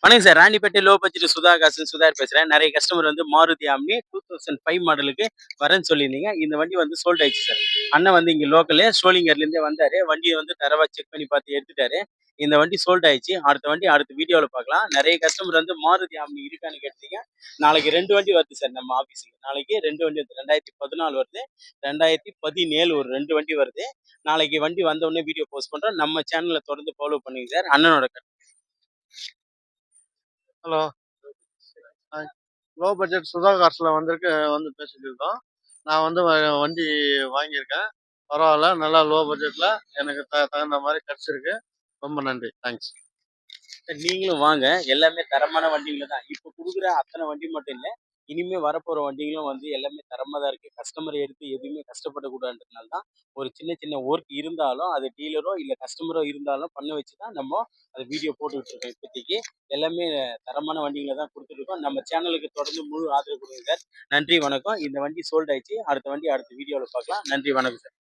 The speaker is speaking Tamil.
வணக்கம் sir. Ranipet low budget Sudhakar பேசுறேன். நெறைய கஸ்டமர் வந்து மாருதி ஆம்னி 2005 மாடலுக்கு வரேன்னு சொல்லியிருந்தீங்க. இந்த வண்டி வந்து சோல்ட் ஆயிடுச்சு சார். அண்ணன் வந்து இங்க லோக்கலு ஸ்ட்ரோலிங்கர்லேருந்தே வந்தாரு. வண்டிய வந்து தரவா செக் பண்ணி பார்த்து எடுத்துட்டாரு. இந்த வண்டி சோல்ட் ஆயிடுச்சு. அடுத்த வண்டி அடுத்த வீடியோல பார்க்கலாம். நெறைய கஸ்டமர் வந்து மாருதி ஆம்னி இருக்கான்னு கேட்டீங்க. நாளைக்கு 2 வண்டி வருது சார் நம்ம ஆஃபீஸுக்கு. நாளைக்கு 2 வண்டி வருது. 2014 வருது. 2017 ஒரு 2 வண்டி வருது. நாளைக்கு வண்டி வந்த உடனே வீடியோ போஸ்ட் பண்றோம். நம்ம சேனல தொடர்ந்து ஃபாலோ பண்ணுங்க சார். அண்ணனோட ஹலோ. ஹாய். லோ பட்ஜெட் சுதா கார்ஸ்ல வந்து பேசிட்டு இருக்கோம். நான் வந்து வண்டி வாங்கியிருக்கேன். பரவால்ல. நல்லா லோ பட்ஜெட்ல எனக்கு தகுந்த மாரி கிடைச்சிருக்கு. ரொம்ப நன்றி. தேங்க்ஸ். நீங்களும் வாங்க. எல்லாமே தரமான வண்டிங்கள தான். இப்ப குடுக்குற அத்தன வண்டி மட்டும் இல்ல. இனிமே வரப்போற வண்டிகளும் வந்து எல்லாமே தரமா தான் இருக்கு. கஸ்டமர் எடுத்து எதுவுமே கஷ்டப்படக்கூடாதுன்றதுனால தான், ஒரு சின்ன சின்ன ஒர்க் இருந்தாலும், அது டீலரோ இல்ல கஸ்டமரோ இருந்தாலும் பண்ண வச்சு தான் நம்ம அத வீடியோ போட்டுக்கிட்டு இருக்கோம் இப்போதைக்கு. எல்லாமே தரமான வண்டிகள தான் குடுத்துட்டுருக்கோம். நம்ம சேனலுக்கு தொடர்ந்து முழு ஆதரவு குடுங்க சார். நன்றி, வணக்கம். இந்த வண்டி சோல்ட் ஆயிடுச்சு. அடுத்த வண்டி அடுத்த வீடியோல பார்க்கலாம். நன்றி, வணக்கம் சார்.